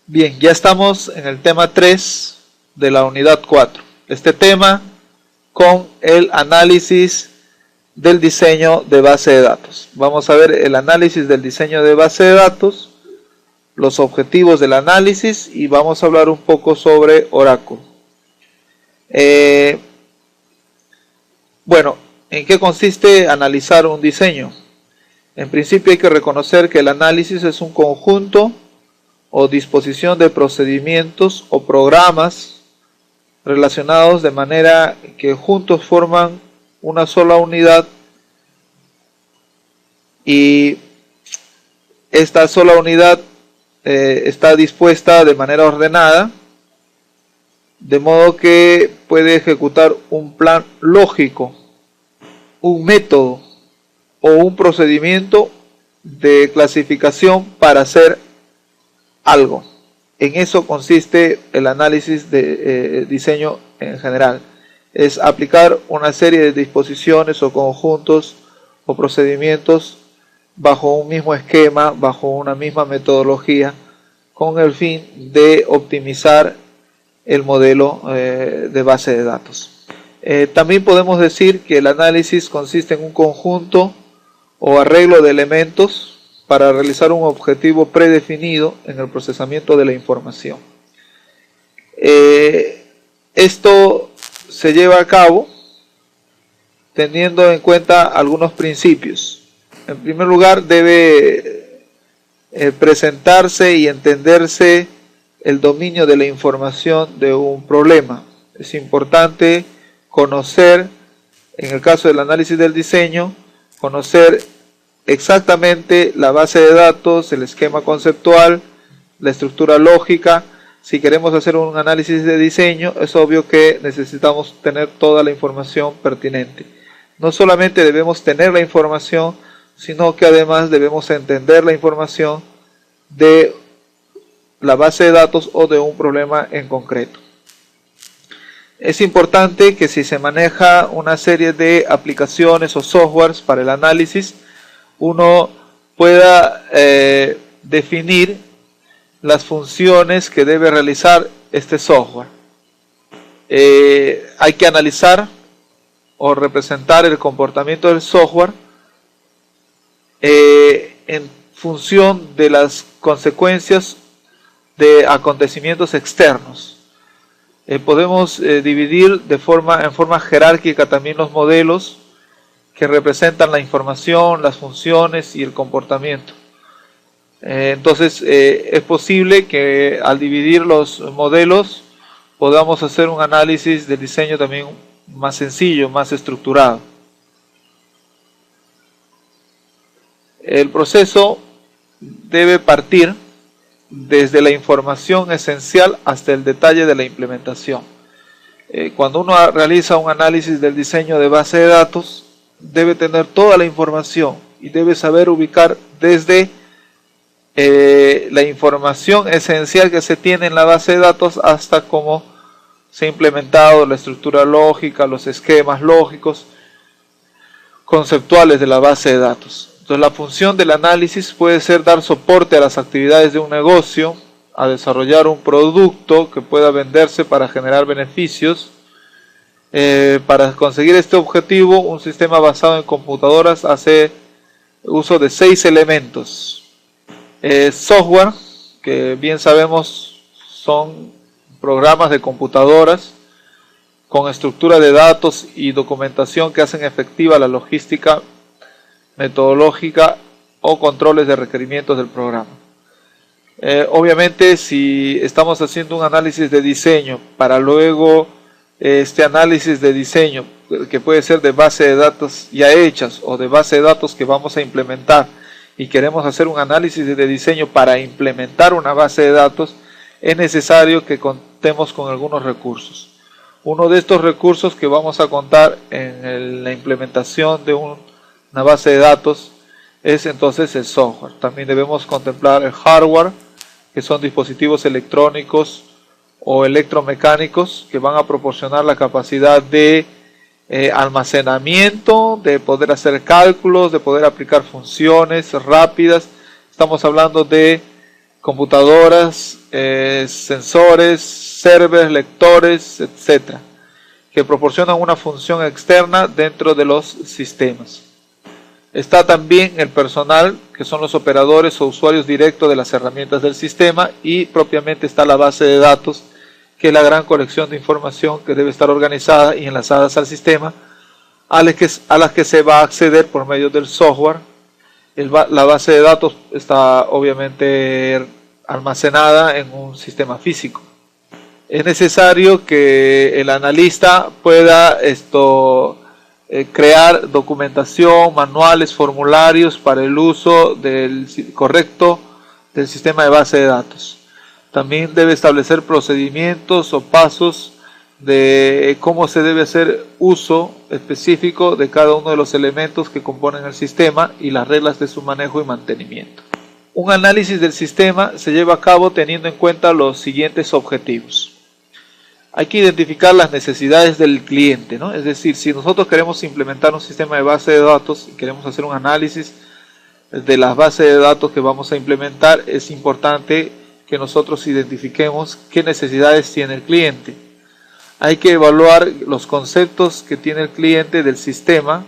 Bien, ya estamos en el tema 3 de la unidad 4. Este tema con el análisis del diseño de base de datos. Vamos a ver el análisis del diseño de base de datos, los objetivos del análisis y vamos a hablar un poco sobre Oracle. Bueno, ¿en qué consiste analizar un diseño? En principio hay que reconocer que el análisis es un conjunto o disposición de procedimientos o programas relacionados de manera que juntos forman una sola unidad y esta sola unidad está dispuesta de manera ordenada, de modo que puede ejecutar un plan lógico, un método o un procedimiento de clasificación para hacer algo. En eso consiste el análisis de diseño en general. Es aplicar una serie de disposiciones o conjuntos o procedimientos bajo un mismo esquema, bajo una misma metodología, con el fin de optimizar el modelo de base de datos. También podemos decir que el análisis consiste en un conjunto o arreglo de elementos para realizar un objetivo predefinido en el procesamiento de la información. Esto se lleva a cabo teniendo en cuenta algunos principios. En primer lugar, debe presentarse y entenderse el dominio de la información de un problema. Es importante conocer, en el caso del análisis del diseño, conocer exactamente la base de datos, el esquema conceptual, la estructura lógica. Si queremos hacer un análisis de diseño, es obvio que necesitamos tener toda la información pertinente. No solamente debemos tener la información, sino que además debemos entender la información de la base de datos o de un problema en concreto. Es importante que si se maneja una serie de aplicaciones o softwares para el análisis, uno pueda definir las funciones que debe realizar este software. Hay que analizar o representar el comportamiento del software en función de las consecuencias de acontecimientos externos. Podemos dividir en forma jerárquica también los modelos que representan la información, las funciones y el comportamiento. Entonces es posible que al dividir los modelos podamos hacer un análisis del diseño también más sencillo, más estructurado. El proceso debe partir desde la información esencial hasta el detalle de la implementación. Cuando uno realiza un análisis del diseño de base de datos, debe tener toda la información y debe saber ubicar desde la información esencial que se tiene en la base de datos hasta cómo se ha implementado la estructura lógica, los esquemas lógicos, conceptuales de la base de datos. Entonces la función del análisis puede ser dar soporte a las actividades de un negocio, a desarrollar un producto que pueda venderse para generar beneficios. Para conseguir este objetivo, un sistema basado en computadoras hace uso de 6 elementos. Software, que bien sabemos son programas de computadoras con estructura de datos y documentación que hacen efectiva la logística metodológica o controles de requerimientos del programa. Obviamente, si estamos haciendo un análisis de diseño para luego este análisis de diseño, que puede ser de base de datos ya hechas o de base de datos que vamos a implementar, y queremos hacer un análisis de diseño para implementar una base de datos, es necesario que contemos con algunos recursos. Uno de estos recursos que vamos a contar en la implementación de una base de datos es entonces el software. También debemos contemplar el hardware, que son dispositivos electrónicos o electromecánicos que van a proporcionar la capacidad de almacenamiento, de poder hacer cálculos, de poder aplicar funciones rápidas. Estamos hablando de computadoras, sensores, servers, lectores, etcétera, que proporcionan una función externa dentro de los sistemas. Está también el personal, que son los operadores o usuarios directos de las herramientas del sistema, y propiamente está la base de datos, que es la gran colección de información que debe estar organizada y enlazadas al sistema, a las que se va a acceder por medio del software. La base de datos está obviamente almacenada en un sistema físico. Es necesario que el analista pueda crear documentación, manuales, formularios para el uso correcto del sistema de base de datos. También debe establecer procedimientos o pasos de cómo se debe hacer uso específico de cada uno de los elementos que componen el sistema y las reglas de su manejo y mantenimiento. Un análisis del sistema se lleva a cabo teniendo en cuenta los siguientes objetivos. Hay que identificar las necesidades del cliente, ¿no? Es decir, si nosotros queremos implementar un sistema de base de datos y queremos hacer un análisis de las bases de datos que vamos a implementar, es importante que nosotros identifiquemos qué necesidades tiene el cliente. Hay que evaluar los conceptos que tiene el cliente del sistema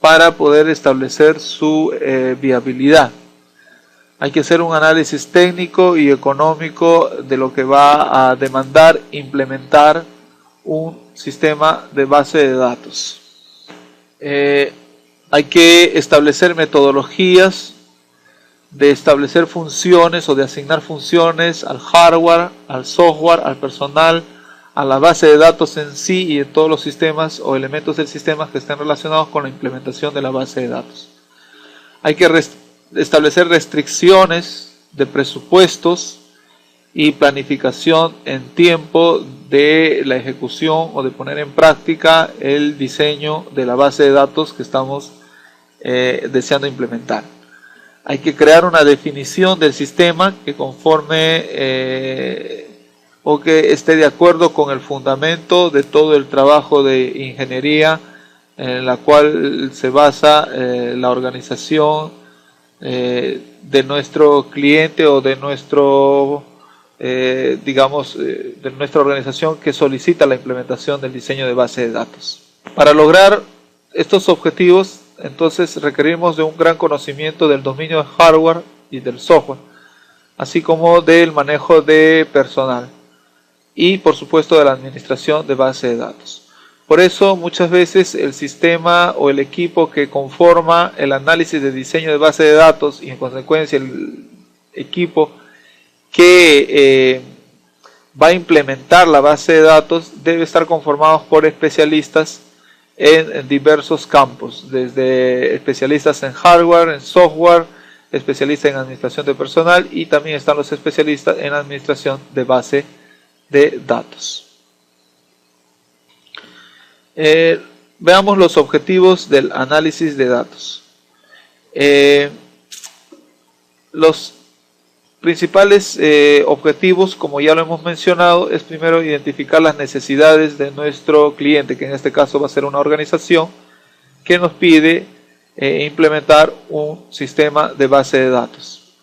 para poder establecer su viabilidad. Hay que hacer un análisis técnico y económico de lo que va a demandar implementar un sistema de base de datos. Hay que establecer metodologías de establecer funciones o de asignar funciones al hardware, al software, al personal, a la base de datos en sí y en todos los sistemas o elementos del sistema que estén relacionados con la implementación de la base de datos. Hay que establecer restricciones de presupuestos y planificación en tiempo de la ejecución o de poner en práctica el diseño de la base de datos que estamos deseando implementar. Hay que crear una definición del sistema que conforme o que esté de acuerdo con el fundamento de todo el trabajo de ingeniería en la cual se basa la organización de nuestro cliente o de nuestro de nuestra organización que solicita la implementación del diseño de base de datos. Para lograr estos objetivos, entonces requerimos de un gran conocimiento del dominio del hardware y del software, así como del manejo de personal y por supuesto de la administración de base de datos. Por eso muchas veces el sistema o el equipo que conforma el análisis de diseño de base de datos y en consecuencia el equipo que va a implementar la base de datos debe estar conformado por especialistas en diversos campos, desde especialistas en hardware, en software, especialistas en administración de personal y también están los especialistas en administración de base de datos. Veamos los objetivos del análisis de datos. Los principales objetivos, como ya lo hemos mencionado, es primero identificar las necesidades de nuestro cliente, que en este caso va a ser una organización que nos pide implementar un sistema de base de datos.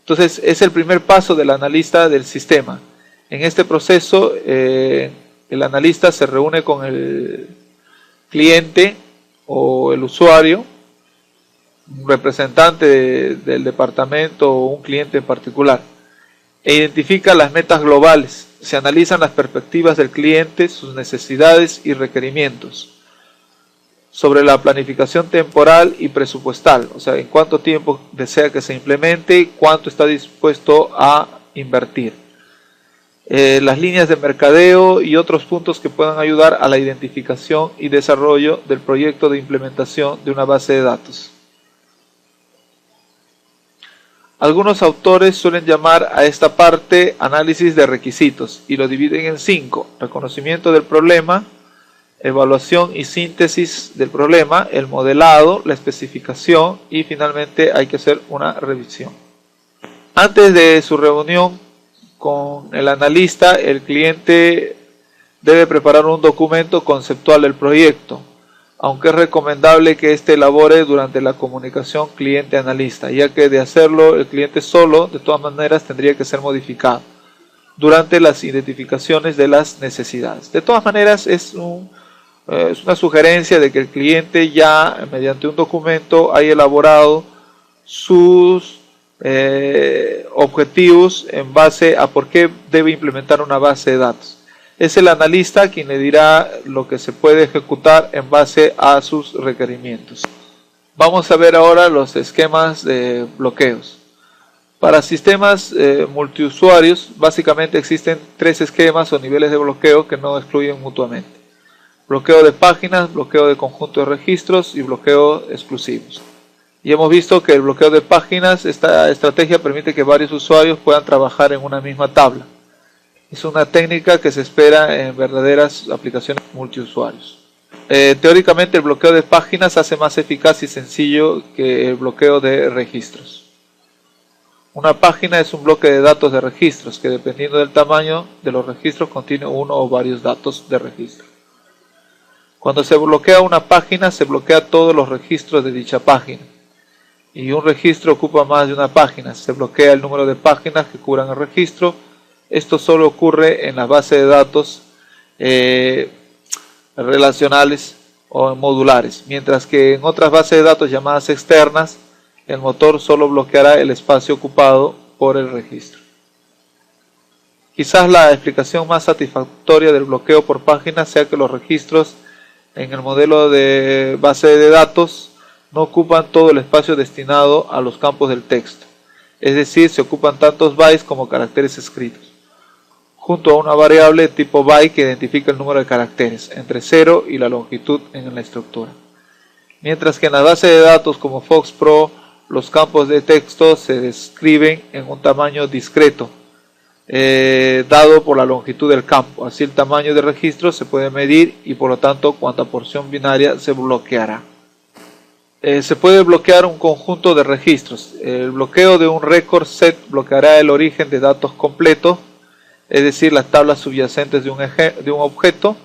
Entonces es el primer paso del analista del sistema. En este proceso el analista se reúne con el cliente o el usuario, un representante del departamento o un cliente en particular, e identifica las metas globales. Se analizan las perspectivas del cliente, sus necesidades y requerimientos sobre la planificación temporal y presupuestal, o sea, en cuánto tiempo desea que se implemente y cuánto está dispuesto a invertir. Las líneas de mercadeo y otros puntos que puedan ayudar a la identificación y desarrollo del proyecto de implementación de una base de datos. Algunos autores suelen llamar a esta parte análisis de requisitos y lo dividen en 5: reconocimiento del problema, evaluación y síntesis del problema, el modelado, la especificación y finalmente hay que hacer una revisión. Antes de su reunión con el analista, el cliente debe preparar un documento conceptual del proyecto, aunque es recomendable que éste elabore durante la comunicación cliente-analista, ya que de hacerlo el cliente solo, de todas maneras tendría que ser modificado durante las identificaciones de las necesidades. De todas maneras es una sugerencia de que el cliente ya mediante un documento haya elaborado sus objetivos en base a por qué debe implementar una base de datos. Es el analista quien le dirá lo que se puede ejecutar en base a sus requerimientos. Vamos a ver ahora los esquemas de bloqueos. Para sistemas multiusuarios, básicamente existen 3 esquemas o niveles de bloqueo que no excluyen mutuamente. Bloqueo de páginas, bloqueo de conjunto de registros y bloqueo exclusivos. Y hemos visto que el bloqueo de páginas, esta estrategia permite que varios usuarios puedan trabajar en una misma tabla. Es una técnica que se espera en verdaderas aplicaciones multiusuarios. Teóricamente el bloqueo de páginas hace más eficaz y sencillo que el bloqueo de registros. Una página es un bloque de datos de registros que dependiendo del tamaño de los registros contiene uno o varios datos de registro. Cuando se bloquea una página se bloquea todos los registros de dicha página. Y un registro ocupa más de una página. Se bloquea el número de páginas que cubran el registro. Esto solo ocurre en las bases de datos relacionales o modulares, mientras que en otras bases de datos llamadas externas, el motor solo bloqueará el espacio ocupado por el registro. Quizás la explicación más satisfactoria del bloqueo por página sea que los registros en el modelo de base de datos no ocupan todo el espacio destinado a los campos del texto, es decir, se ocupan tantos bytes como caracteres escritos, junto a una variable tipo byte que identifica el número de caracteres, entre 0 y la longitud en la estructura. Mientras que en la base de datos como FoxPro, los campos de texto se describen en un tamaño discreto, dado por la longitud del campo. Así el tamaño de registro se puede medir y por lo tanto cuánta porción binaria se bloqueará. Se puede bloquear un conjunto de registros. El bloqueo de un record set bloqueará el origen de datos completo, es decir, las tablas subyacentes de un objeto.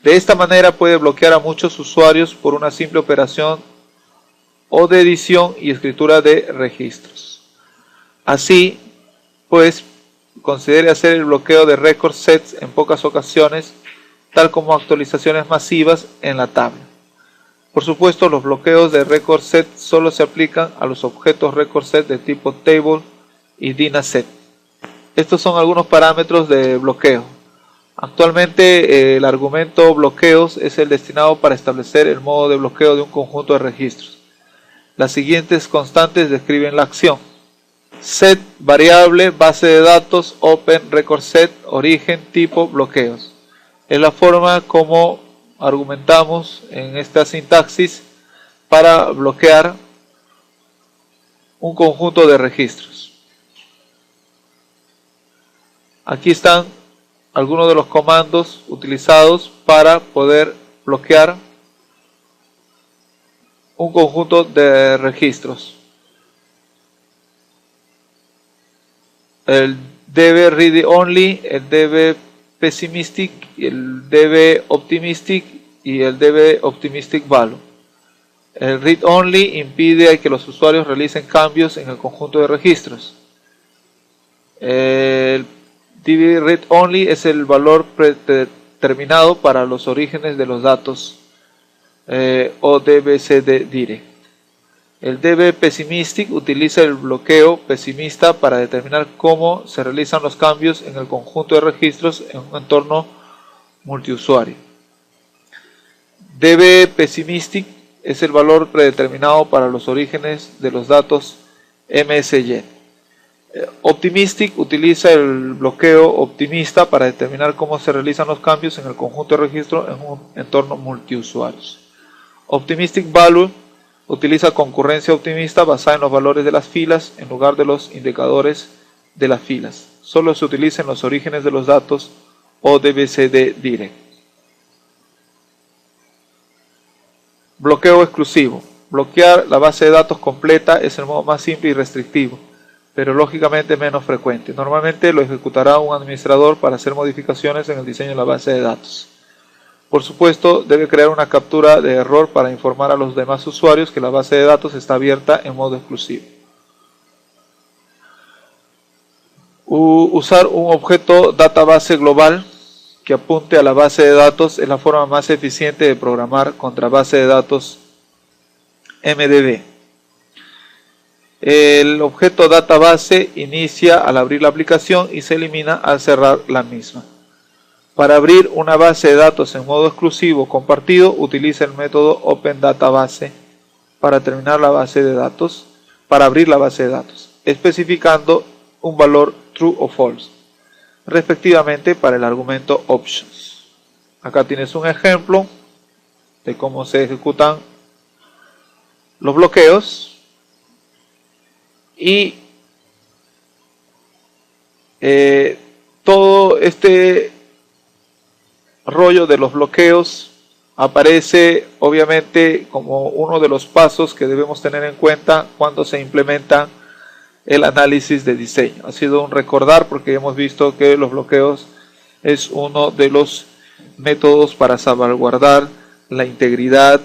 De esta manera puede bloquear a muchos usuarios por una simple operación o de edición y escritura de registros. Así, pues, considere hacer el bloqueo de record sets en pocas ocasiones, tal como actualizaciones masivas en la tabla. Por supuesto, los bloqueos de record set solo se aplican a los objetos record set de tipo table y dynaset. Estos son algunos parámetros de bloqueo. Actualmente el argumento bloqueos es el destinado para establecer el modo de bloqueo de un conjunto de registros. Las siguientes constantes describen la acción. Set, variable, base de datos, open, record set, origen, tipo, bloqueos. Es la forma como argumentamos en esta sintaxis para bloquear un conjunto de registros. Aquí están algunos de los comandos utilizados para poder bloquear un conjunto de registros. El db read only, el db pessimistic, el db optimistic y el db optimistic value. El read only impide que los usuarios realicen cambios en el conjunto de registros. El db read only es el valor predeterminado para los orígenes de los datos o dbcd direct. El db pessimistic utiliza el bloqueo pesimista para determinar cómo se realizan los cambios en el conjunto de registros en un entorno multiusuario. db pessimistic es el valor predeterminado para los orígenes de los datos MSY. Optimistic utiliza el bloqueo optimista para determinar cómo se realizan los cambios en el conjunto de registros en un entorno multiusuarios. Optimistic value utiliza concurrencia optimista basada en los valores de las filas en lugar de los indicadores de las filas. Solo se utiliza en los orígenes de los datos o dbcd direct. Bloqueo exclusivo. Bloquear la base de datos completa es el modo más simple y restrictivo, pero lógicamente menos frecuente. Normalmente lo ejecutará un administrador para hacer modificaciones en el diseño de la base de datos. Por supuesto, debe crear una captura de error para informar a los demás usuarios que la base de datos está abierta en modo exclusivo. Usar un objeto database global que apunte a la base de datos es la forma más eficiente de programar contra base de datos MDB. El objeto database inicia al abrir la aplicación y se elimina al cerrar la misma. Para abrir una base de datos en modo exclusivo compartido, utiliza el método OpenDatabase para terminar la base de datos, para abrir la base de datos, especificando un valor true o false, respectivamente para el argumento options. Acá tienes un ejemplo de cómo se ejecutan los bloqueos y todo este rollo de los bloqueos aparece obviamente como uno de los pasos que debemos tener en cuenta cuando se implementa el análisis de diseño. Ha sido un recordar porque hemos visto que los bloqueos es uno de los métodos para salvaguardar la integridad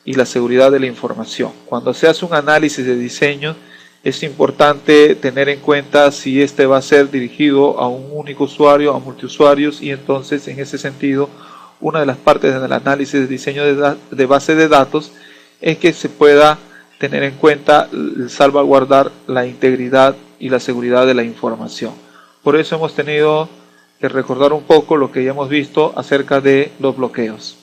y la seguridad de la información. Cuando se hace un análisis de diseño es importante tener en cuenta si este va a ser dirigido a un único usuario, a multiusuarios, y entonces en ese sentido una de las partes del análisis de diseño de base de datos es que se pueda tener en cuenta el salvaguardar la integridad y la seguridad de la información. Por eso hemos tenido que recordar un poco lo que ya hemos visto acerca de los bloqueos.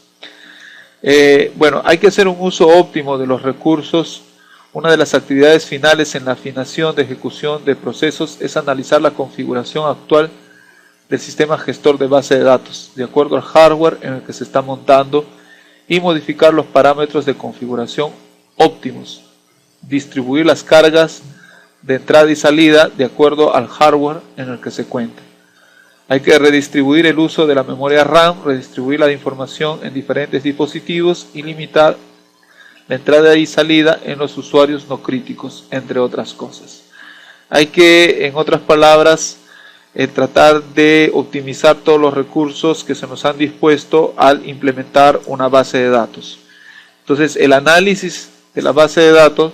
Bueno, hay que hacer un uso óptimo de los recursos. Una de las actividades finales en la afinación de ejecución de procesos es analizar la configuración actual del sistema gestor de base de datos, de acuerdo al hardware en el que se está montando, y modificar los parámetros de configuración óptimos, distribuir las cargas de entrada y salida de acuerdo al hardware en el que se cuenta. Hay que redistribuir el uso de la memoria RAM, redistribuir la información en diferentes dispositivos y limitar la entrada y salida en los usuarios no críticos, entre otras cosas. Hay que, en otras palabras, tratar de optimizar todos los recursos que se nos han dispuesto al implementar una base de datos. Entonces, el análisis de la base de datos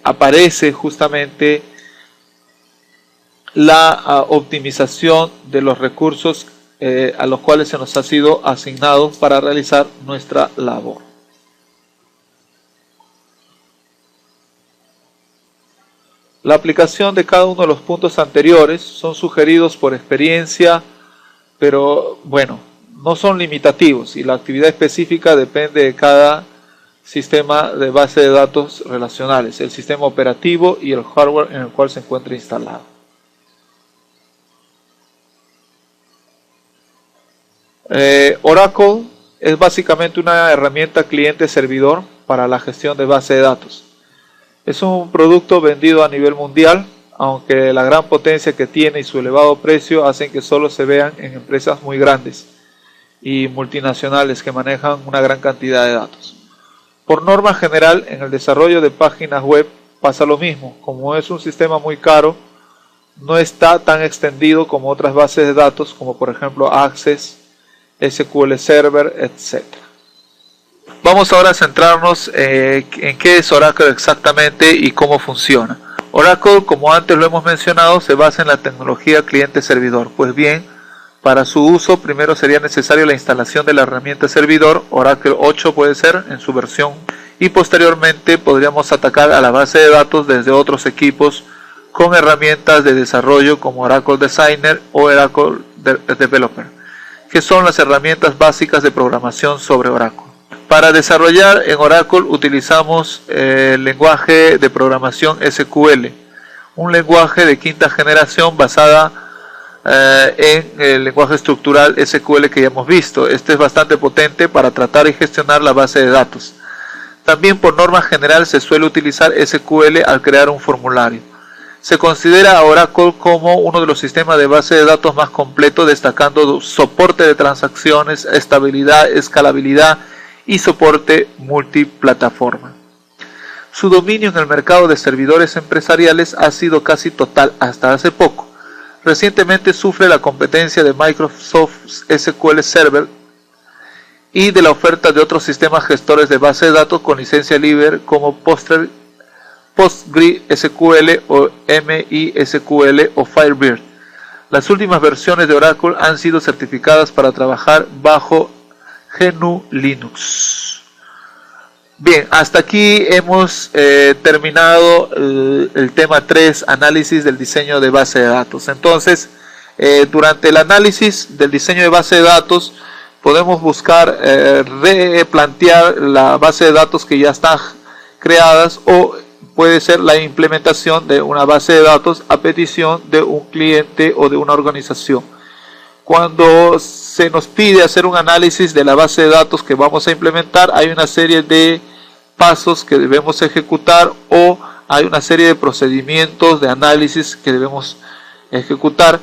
aparece justamente la optimización de los recursos a los cuales se nos ha sido asignado para realizar nuestra labor. La aplicación de cada uno de los puntos anteriores son sugeridos por experiencia, pero bueno, no son limitativos y la actividad específica depende de cada sistema de base de datos relacionales, el sistema operativo y el hardware en el cual se encuentra instalado. Oracle es básicamente una herramienta cliente-servidor para la gestión de base de datos. Es un producto vendido a nivel mundial, aunque la gran potencia que tiene y su elevado precio hacen que solo se vean en empresas muy grandes y multinacionales que manejan una gran cantidad de datos. Por norma general, en el desarrollo de páginas web pasa lo mismo. Como es un sistema muy caro, no está tan extendido como otras bases de datos, como por ejemplo Access, SQL Server, etc. Vamos ahora a centrarnos en qué es Oracle exactamente y cómo funciona. Oracle, como antes lo hemos mencionado, se basa en la tecnología cliente-servidor. Pues bien, para su uso primero sería necesario la instalación de la herramienta servidor, Oracle 8 puede ser en su versión, y posteriormente podríamos atacar a la base de datos desde otros equipos con herramientas de desarrollo como Oracle Designer o Oracle Developer, que son las herramientas básicas de programación sobre Oracle. Para desarrollar en Oracle utilizamos el lenguaje de programación SQL, un lenguaje de quinta generación basada en el lenguaje estructural SQL que ya hemos visto. Este es bastante potente para tratar y gestionar la base de datos. También por norma general se suele utilizar SQL al crear un formulario. Se considera a Oracle como uno de los sistemas de base de datos más completos, destacando soporte de transacciones, estabilidad, escalabilidad y soporte multiplataforma. Su dominio en el mercado de servidores empresariales ha sido casi total hasta hace poco. Recientemente sufre la competencia de Microsoft SQL Server y de la oferta de otros sistemas gestores de base de datos con licencia libre como PostgreSQL o MySQL o Firebird. Las últimas versiones de Oracle han sido certificadas para trabajar bajo GNU Linux. Bien, hasta aquí hemos terminado el tema 3, análisis del diseño de base de datos. Entonces, durante el análisis del diseño de base de datos, podemos buscar replantear la base de datos que ya están creadas, o puede ser la implementación de una base de datos a petición de un cliente o de una organización. Cuando se nos pide hacer un análisis de la base de datos que vamos a implementar, hay una serie de pasos que debemos ejecutar, o hay una serie de procedimientos de análisis que debemos ejecutar,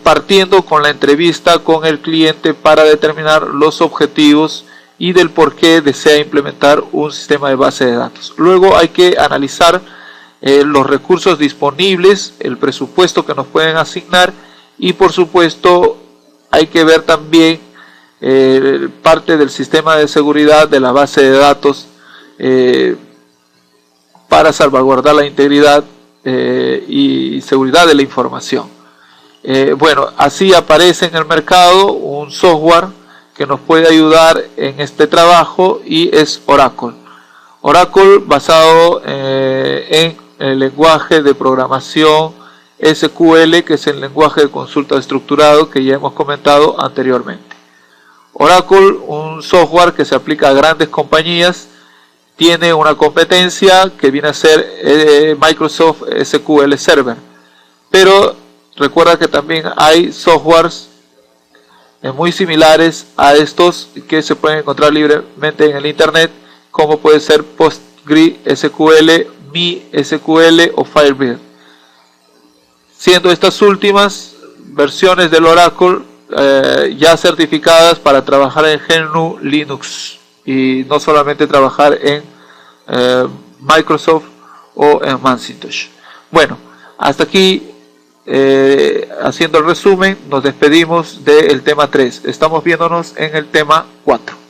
partiendo con la entrevista con el cliente para determinar los objetivos y del por qué desea implementar un sistema de base de datos. Luego hay que analizar los recursos disponibles, el presupuesto que nos pueden asignar, y por supuesto hay que ver también parte del sistema de seguridad de la base de datos para salvaguardar la integridad y seguridad de la información. Bueno, así aparece en el mercado un software que nos puede ayudar en este trabajo, y es Oracle. Oracle, basado en el lenguaje de programación SQL, que es el lenguaje de consulta estructurado que ya hemos comentado anteriormente. Oracle, un software que se aplica a grandes compañías, tiene una competencia que viene a ser Microsoft SQL Server, pero recuerda que también hay softwares muy similares a estos que se pueden encontrar libremente en el internet, como puede ser PostgreSQL, MySQL o Firebird, siendo estas últimas versiones del Oracle ya certificadas para trabajar en GNU Linux y no solamente trabajar en Microsoft o en Macintosh. Bueno, hasta aquí haciendo el resumen, nos despedimos del tema 3. Estamos viéndonos en el tema 4.